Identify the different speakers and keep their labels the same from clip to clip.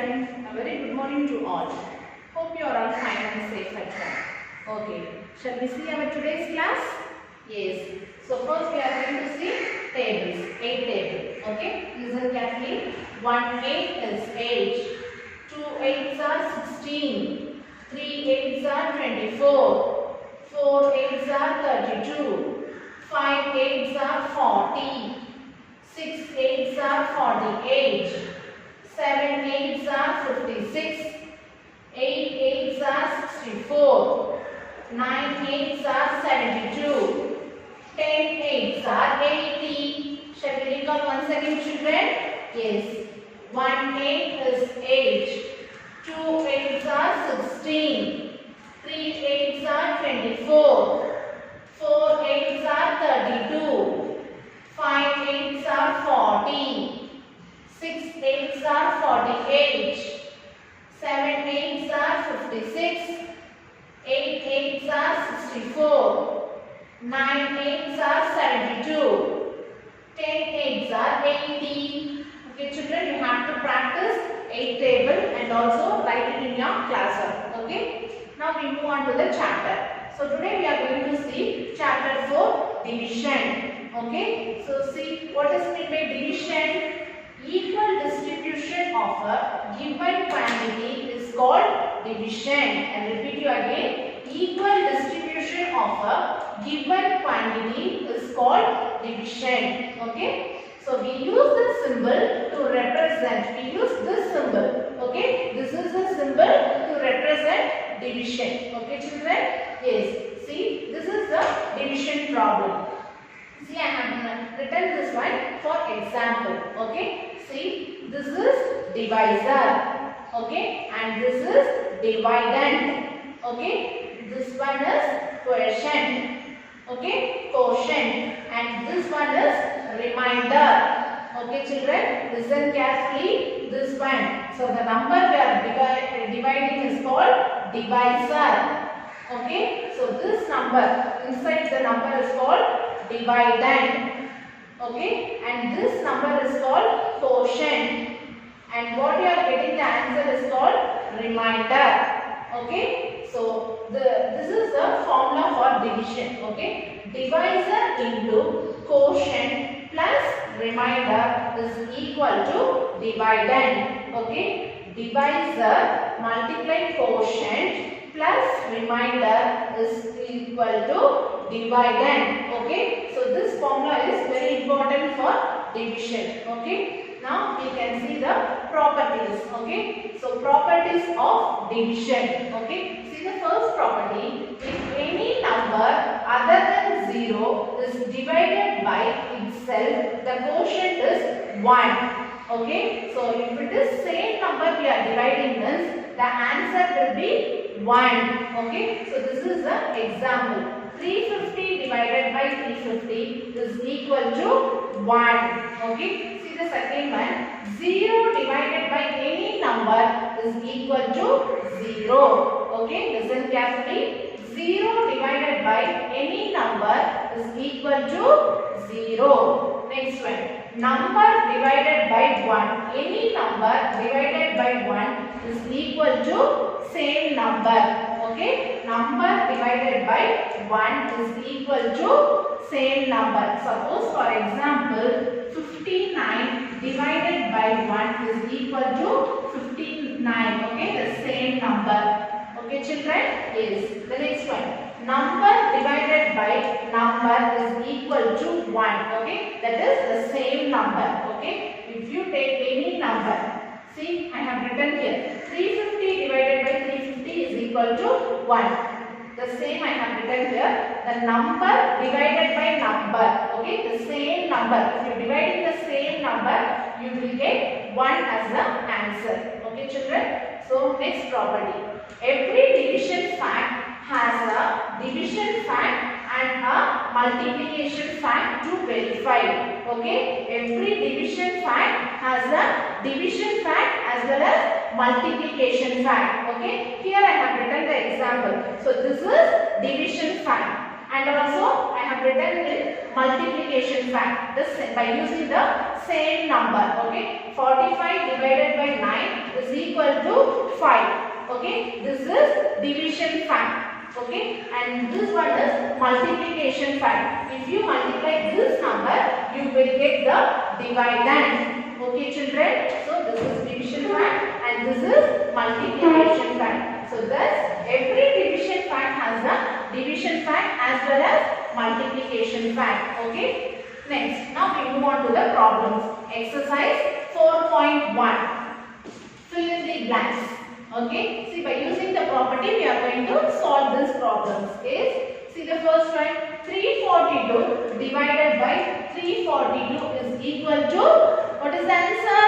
Speaker 1: children, a very good morning to all. Hope you are all fine and safe at home. Okay, shall we see our today's class? Yes. So first we are going to see tables, 8 table. Okay, listen carefully. 1 8 is 8, 2 8s are 16, 3 8s are 24, 4 8s are 32, 5 8s are 40, 6 8s are 48, 7 8s are 56, 8 8s are 64, 9 8s are 72, 10 8s are 80. Shall we recall once again, children? Yes. 1 8 is 8, 2 8s are 16, 3 8s are 24, 4 8s are 32, 5 8s are 40, 6 8s are 48, 7 8s are 56, 8 8s are 64, 9 8s are 72, 10 8s are 80. Okay, children, you have to practice 8 table and also write it in your classroom. Okay. Now we move on to the chapter. So today we are going to see chapter 4, division. Okay. So see what is meant by division. Equal distribution of a given quantity is called division. And repeat you again. Equal distribution of a given quantity is called division. Okay. So we use this symbol to represent. We use this symbol. Okay. This is the symbol to represent division. Okay, children. Yes. See, this is the division problem. See, I have written this one for example. Okay. See, this is divisor. Okay. And this is dividend. Okay. This one is quotient. Okay. Quotient. And this one is reminder. Okay, children, listen carefully. This one. So the number we are dividing is called divisor. Okay. So this number, inside the number is called dividend. Okay. And this number is called quotient. And what you are getting the answer is called reminder. Okay. So this is the formula for division. Okay. Divisor into quotient plus reminder is equal to dividend. Okay. Divisor multiplied quotient plus reminder is equal to dividend. Okay. So this formula is very important for division. Okay. Now we can see the properties. Okay. So properties of division. Okay. See the first property. If any number other than 0 is divided by itself, the quotient is 1. Okay. So if it is same number we are dividing this, the answer will be 1. Okay. So this is the example. 350 divided by 350 is equal to 1. Okay. See the second one. 0 divided by any number is equal to 0. Okay. Listen carefully. 0 divided by any number is equal to 0. Next one. Number divided by 1. Any number divided by 1 is equal to same number. Okay. Number divided by 1 is equal to same number. Suppose for example 59 divided by 1 is equal to 59. Okay. The same number. Okay, children? Yes. The next one. Number divided by number is equal to 1. Okay. That is the same number. Okay. If you take any number. See, I have written here. 350 divided by 350 is equal to 1. The same I have written here. The number divided by number. Okay. The same number. If you divide the same number, you will get 1 as the answer. Okay, children? So, next property. Every division fact has a division fact and a multiplication fact to verify. Okay. Every division fact has a division fact as well as multiplication fact. Okay. Here I have written the example. So this is division fact. And also I have written the multiplication fact by using the same number. Okay, 45 divided by 9 is equal to 5. Okay, this is division fact. Okay, and this one is multiplication fact. If you multiply this number, you will get the dividend. Okay, children. So this is division fact and this is multiplication fact. So thus every division fact has a division fact as well as multiplication fact. Okay. Next, now we move on to the problems. Exercise 4.1. Fill in the blanks. Okay. See, by using the property, we are going to solve this problem. See the first one. 342 divided by 342 is equal to, what is the answer?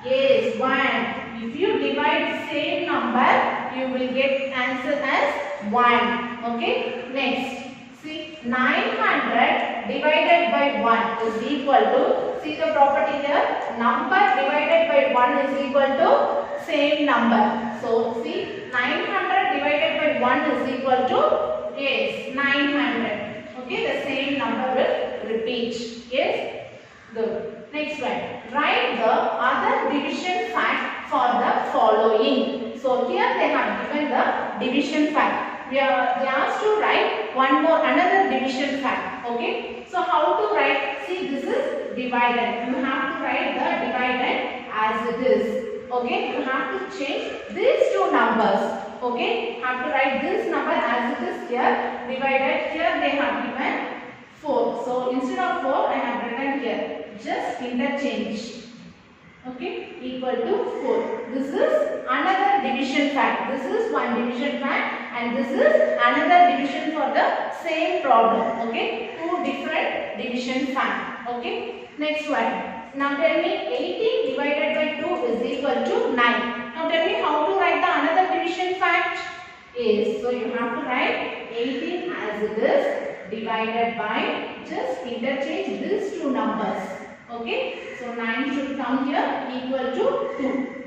Speaker 1: Yes, 1. If you divide same number, you will get answer as 1. Okay. Next. See, 900 divided by 1 is equal to, see the property here, number divided by 1 is equal to same number. So, see, 900 divided by 1 is equal to, yes, 900. Okay, the same number will repeat. Yes, good. Next one, write the other division fact for the following. So, here they have given the division fact. They asked to write another division fact. Okay, so how to write? See, this is dividend. You have to write the dividend as it is. Okay, you have to change these two numbers. Okay, you have to write this number as it is here. Divided, here they have given 4. So instead of 4, I have written here. Just interchange. Okay, equal to 4. This is another division fact. This is one division fact and this is another division for the same problem. Okay, two different division fact. Okay, next one. Now tell me 18 divided by 2 is equal to 9. Now tell me how to write the another division fact. Yes, so you have to write 18 as it is divided by, just interchange these two numbers. Okay, so 9 should come here equal to 2.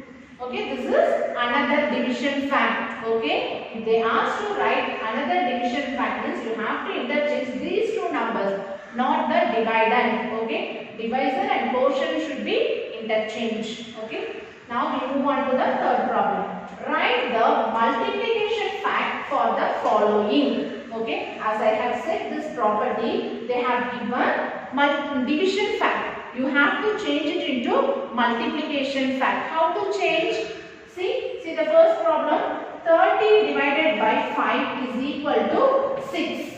Speaker 1: Okay, this is another division fact. Okay, if they ask to write another division fact, means you have to interchange these two numbers, not the dividend. Okay, divisor and quotient should be interchanged. Okay, now we move on to the third problem. Write the multiplication fact for the following. Okay, as I have said, this property they have given division fact. You have to change it into multiplication fact. How to change? See the first problem. 30 divided by 5 is equal to 6.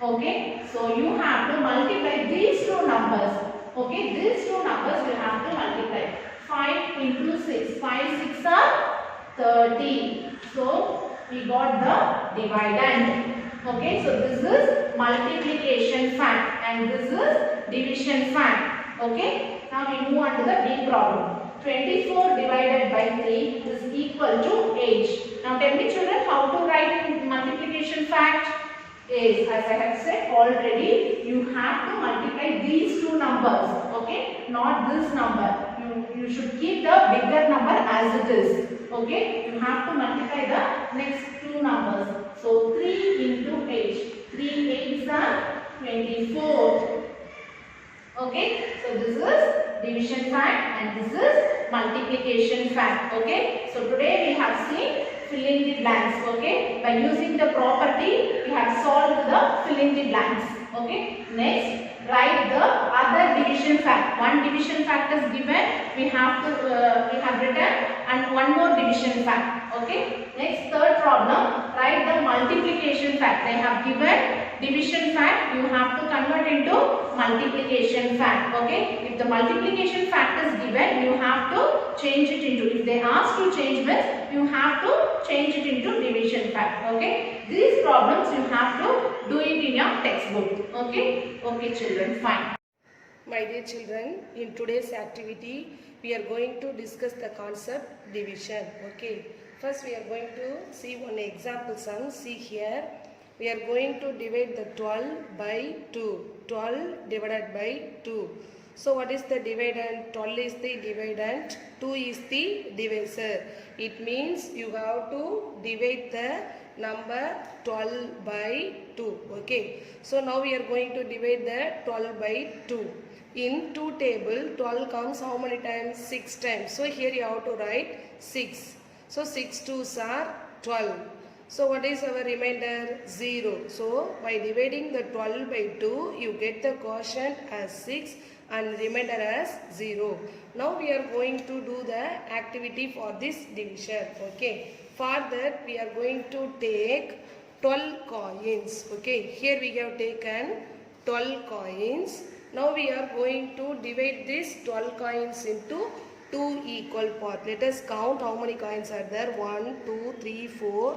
Speaker 1: Okay, so you have to multiply these two numbers. Okay, these two numbers you have to multiply. 5 into 6. 5 6 are 30. So we got the dividend. Okay, so this is multiplication fact and this is division fact. Okay, now we move on to the B problem. 24 divided by 3 is equal to 8. Now tell me children, how to write in multiplication fact? Is, as I have said already, you have to multiply these two numbers. Okay, not this number. You should keep the bigger number as it is. Okay, you have to multiply the next two numbers. So 3 into 8. 3 8s are 24. Okay, so this is division fact and this is multiplication fact. Okay, so today we have seen fill in the blanks. Okay, by using the property we have solved the fill in the blanks. Okay, next write the other division fact. One division fact is given, we have written, and one more division fact. Okay, next third problem, write the multiplication fact. They have given division fact, you have to convert into multiplication fact. Okay, if the multiplication fact is given, you have to change it into, if they ask to change this, you have to change it into division fact. Okay, these problems you have to do it in your textbook. Okay, okay children, fine.
Speaker 2: My dear children, in today's activity, we are going to discuss the concept division. Okay, first we are going to see one example sum. See here, we are going to divide the 12 by 2. 12 divided by 2. So what is the dividend? 12 is the dividend, 2 is the divisor. It means you have to divide the number 12 by 2. Okay, so now we are going to divide the 12 by 2. In 2 table, 12 comes how many times? 6 times. So here you have to write 6. So 6 2s are 12. So what is our remainder? 0. So by dividing the 12 by 2, you get the quotient as 6 and remainder as 0. Now we are going to do the activity for this division. Okay. For that we are going to take 12 coins. Okay. Here we have taken 12 coins. Now we are going to divide this 12 coins into 2 equal parts. Let us count how many coins are there. 1, 2, 3, 4,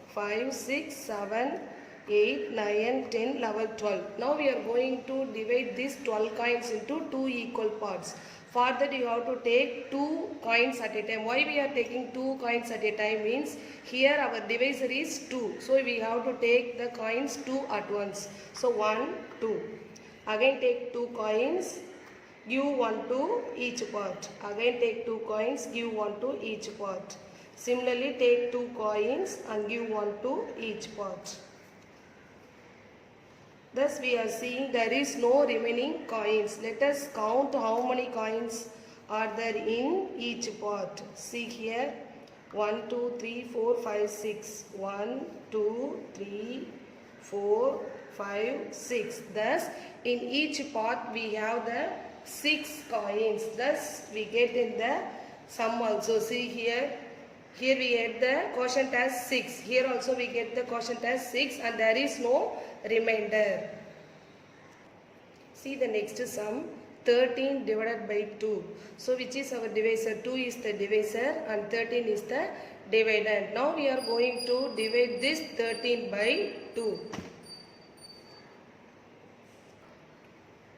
Speaker 2: 5, 6, 7, 8, 9, 10, 11, 12. Now we are going to divide these 12 coins into 2 equal parts. For that you have to take 2 coins at a time. Why we are taking 2 coins at a time means here our divisor is 2. So we have to take the coins 2 at once. So 1, 2. Again take 2 coins, give 1 to each part. Again take 2 coins, give 1 to each part. Similarly take 2 coins and give 1 to each part. Thus we are seeing there is no remaining coins. Let us count how many coins are there in each part. See here 1, 2, 3, 4, 5, 6. 1, 2, 3, 4, 5, 6. Thus in each part we have the 6 coins. Thus we get in the sum also. See here we get the quotient as 6. Here also we get the quotient as 6 and there is no remainder. See the next sum. 13 divided by 2. So which is our divisor? 2 is the divisor and 13 is the dividend. Now we are going to divide this 13 by 2.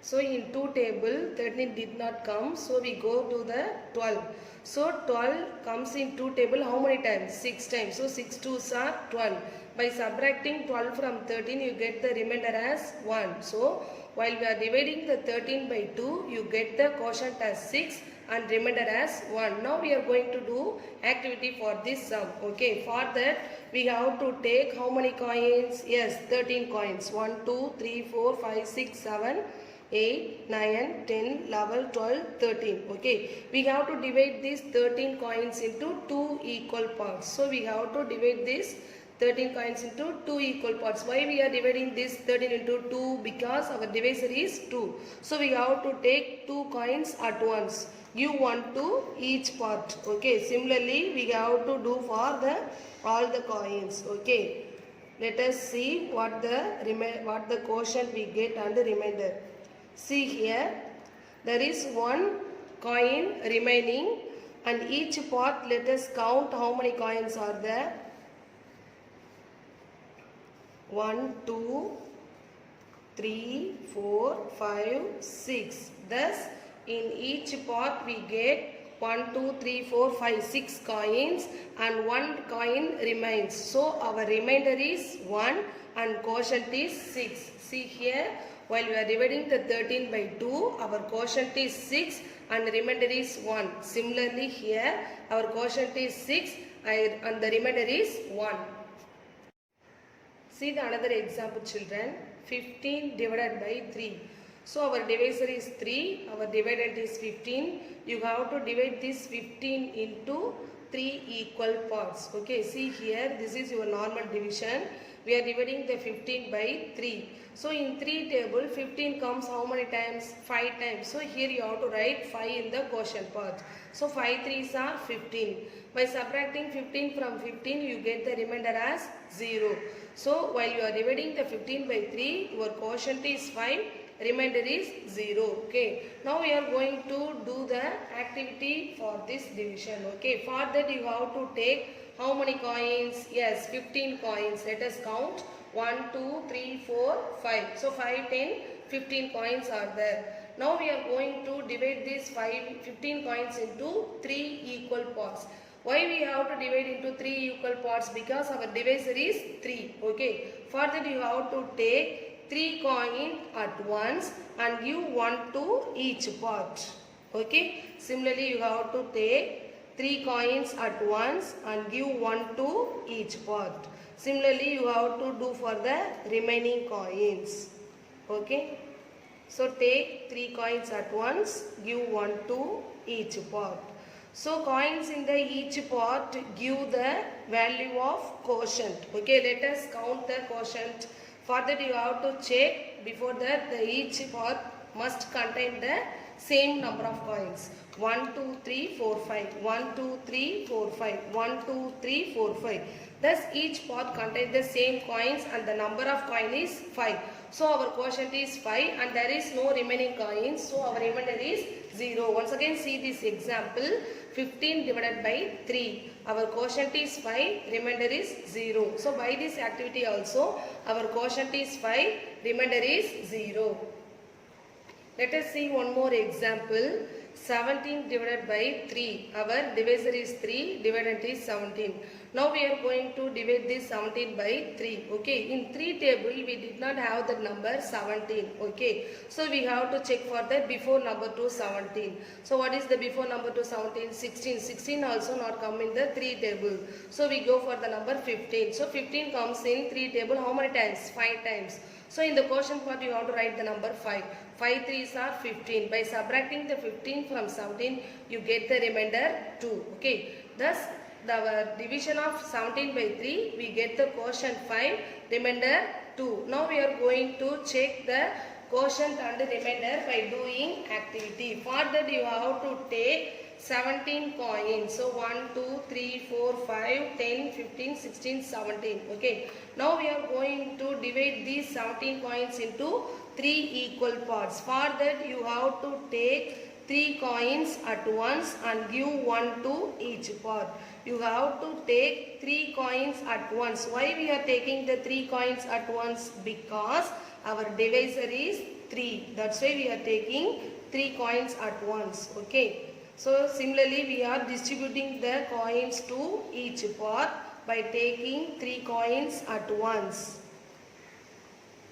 Speaker 2: So in 2 table 13 did not come, so we go to the 12. So 12 comes in 2 table how many times? 6 times. So 6 2s are 12. By subtracting 12 from 13 you get the remainder as 1. So while we are dividing the 13 by 2 you get the quotient as 6 and remainder as 1. Now we are going to do activity for this sum. Okay, for that we have to take how many coins? Yes, 13 coins. 1, 2, 3, 4, 5, 6, 7, 8, 9, 10, 11, 12, 13. Okay, we have to divide these 13 coins into 2 equal parts. So we have to divide this 13 coins into 2 equal parts. Why we are dividing this 13 into 2? Because our divisor is 2. So we have to take 2 coins at once. Give 1 to each part. Okay, similarly we have to do for the all the coins. Okay, let us see what the quotient we get and the remainder. See here, there is 1 coin remaining and each part let us count how many coins are there. 1, 2, 3, 4, 5, 6. Thus in each part we get 1, 2, 3, 4, 5, 6 coins and 1 coin remains. So our remainder is 1 and quotient is 6. See here, while we are dividing the 13 by 2, our quotient is 6 and remainder is 1. Similarly here, our quotient is 6 and the remainder is 1. See the another example children. 15 divided by 3. So our divisor is 3, our dividend is 15. You have to divide this 15 into 3 equal parts. Okay, see here, this is your normal division. We are dividing the 15 by 3. So in 3 table 15 comes how many times? 5 times. So here you have to write 5 in the quotient part. So 5 3s are 15. By subtracting 15 from 15 you get the remainder as 0. So while you are dividing the 15 by 3 your quotient is 5, remainder is 0. Okay, now we are going to do the activity for this division. Okay, for that you have to take how many coins? Yes, 15 coins. Let us count. 1, 2, 3, 4, 5. So 5, 10, 15 coins are there. Now we are going to divide these 15 coins into 3 equal parts. Why we have to divide into 3 equal parts? Because our divisor is 3. Okay. For that you have to take 3 coins at once and give 1 to each part. Okay. Similarly you have to take 3 coins at once and give 1 to each part. Similarly you have to do for the remaining coins. Okay. So take 3 coins at once, give 1 to each pot. So coins in the each pot give the value of quotient. Okay, let us count the quotient. For that you have to check before that the each pot must contain the same number of coins. 1, 2, 3, 4, 5. 1, 2, 3, 4, 5. 1, 2, 3, 4, 5. Thus each pot contains the same coins and the number of coin is 5. So our quotient is 5 and there is no remaining coins. So our remainder is 0. Once again see this example. 15 divided by 3. Our quotient is 5. Remainder is 0. So by this activity also our quotient is 5. Remainder is 0. Let us see one more example. 17 divided by 3. Our divisor is 3. Dividend is 17. Now we are going to divide this 17 by 3. Okay. In 3 table we did not have the number 17. Okay. So we have to check for the before number to 17. So what is the before number to 17? 16. 16 also not come in the 3 table. So we go for the number 15. So 15 comes in 3 table. How many times? 5 times. So in the quotient part you have to write the number 5. 5 3s are 15. By subtracting the 15 from 17 you get the remainder 2. Okay. Thus the division of 17 by 3 we get the quotient 5, remainder 2. Now we are going to check the quotient and the remainder by doing activity. For that you have to take 17 coins. So 1, 2, 3, 4, 5, 10, 15, 16, 17. Okay. Now we are going to divide these 17 coins into 3 equal parts. For that you have to take 3 coins at once and give 1 to each part. You have to take 3 coins at once. Why we are taking the 3 coins at once? Because our divisor is 3. That's why we are taking 3 coins at once. Okay. So similarly we are distributing the coins to each part by taking 3 coins at once.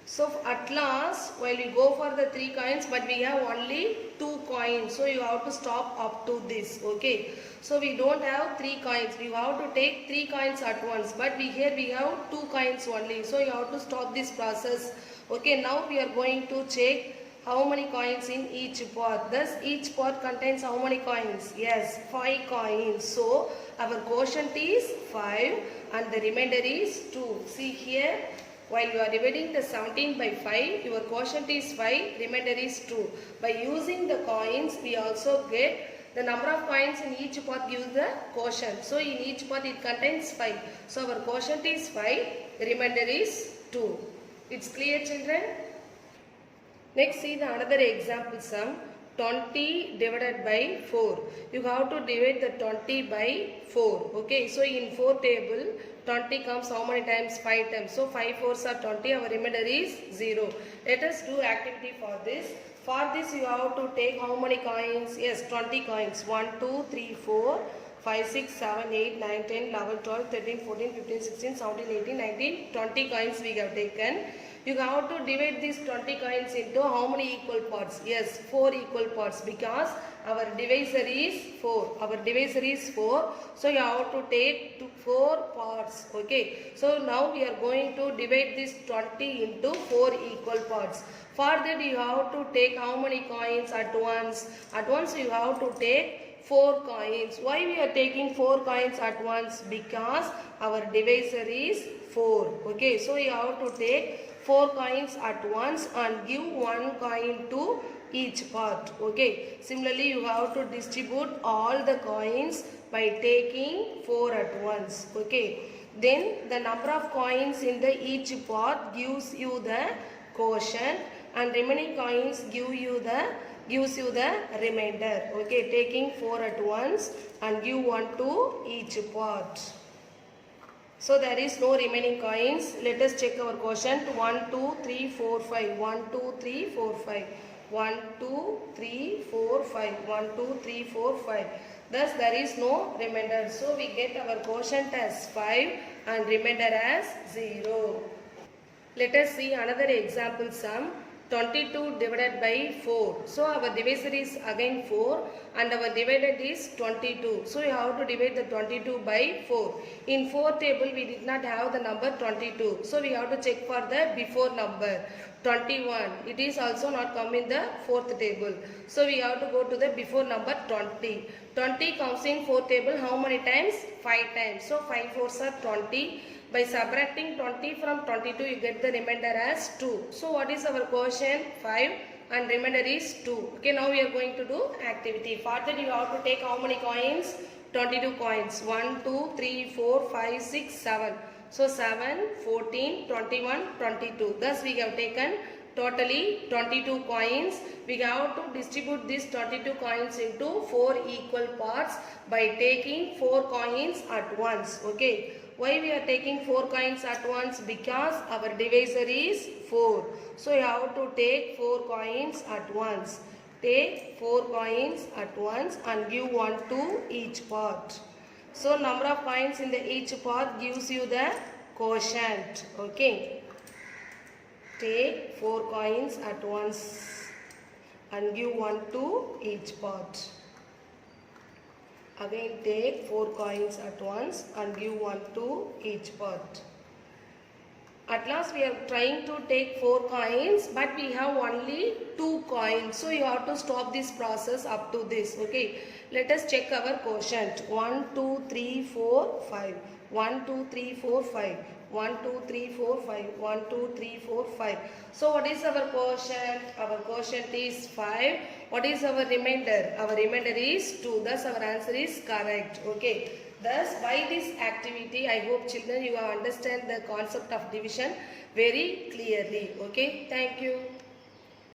Speaker 2: So at last, while you go for the 3 coins, but we have only 2 coins. So you have to stop up to this. Okay. So we don't have 3 coins. You have to take 3 coins at once. But here we have 2 coins only. So you have to stop this process. Okay. Now we are going to check how many coins in each pot. Thus each pot contains how many coins? Yes, 5 coins. So our quotient is 5 and the remainder is 2. See here. While you are dividing the 17 by 5, your quotient is 5, remainder is 2. By using the coins, we also get the number of coins in each pot gives the quotient. So in each pot it contains 5. So our quotient is 5, remainder is 2. It's clear, children? Next see the another example sum. 20 divided by 4. You have to divide the 20 by 4. Okay, so in 4 table 20 comes how many times? 5 times. So 5 4s are 20. Our remainder is 0. Let us do activity for this. For this you have to take how many coins? Yes, 20 coins. 1, 2, 3, 4, 5, 6, 7, 8, 9, 10, 11, 12, 13, 14, 15, 16, 17, 18, 19, 20 coins we have taken. You have to divide these 20 coins into how many equal parts? Yes, 4 equal parts because our divisor is 4. Our divisor is 4. So you have to take 4 parts. Okay. So now we are going to divide this 20 into 4 equal parts. For that you have to take how many coins at once? At once you have to take 4 coins. Why we are taking 4 coins at once? Because our divisor is 4. Okay. So you have to take 4 coins at once and give 1 coin to each part. Okay. Similarly, you have to distribute all the coins by taking 4 at once. Okay. Then the number of coins in the each part gives you the quotient and remaining coins gives you the remainder. Okay. Taking 4 at once and give 1 to each part. So there is no remaining coins. Let us check our quotient. 1, 2, 3, 4, 5. 1, 2, 3, 4, 5. 1, 2, 3, 4, 5. 1, 2, 3, 4, 5. Thus there is no remainder. So we get our quotient as 5 and remainder as 0. Let us see another example sum. 22 divided by 4. So our divisor is again 4 and our dividend is 22. So we have to divide the 22 by 4. In 4 table we did not have the number 22. So we have to check for the before number. 21. It is also not come in the 4th table. So we have to go to the before number 20. 20 comes in 4th table how many times? 5 times. So 5 fours are 20. By subtracting 20 from 22 you get the remainder as 2. So what is our quotient? 5 and remainder is 2. Okay, now we are going to do activity. For that you have to take how many coins? 22 coins. 1, 2, 3, 4, 5, 6, 7. So 7, 14, 21, 22. Thus we have taken totally 22 coins. We have to distribute these 22 coins into 4 equal parts by taking 4 coins at once. Okay. Why we are taking 4 coins at once? Because our divisor is 4. So you have to take 4 coins at once. Take 4 coins at once and give 1 to each part. So number of coins in the each part gives you the quotient. Okay. Take 4 coins at once and give 1 to each part. Again take 4 coins at once and give 1 to each part. At last we are trying to take 4 coins but we have only 2 coins. So you have to stop this process up to this. Okay. Let us check our quotient. 1, 2, 3, 4, 5. 1, 2, 3, 4, 5. 1, 2, 3, 4, 5. 1, 2, 3, 4, 5. So what is our quotient? Our quotient is 5. What is our remainder? Our remainder is 2. Thus our answer is correct. Okay. Thus by this activity I hope children you have understand the concept of division very clearly. Okay. Thank you.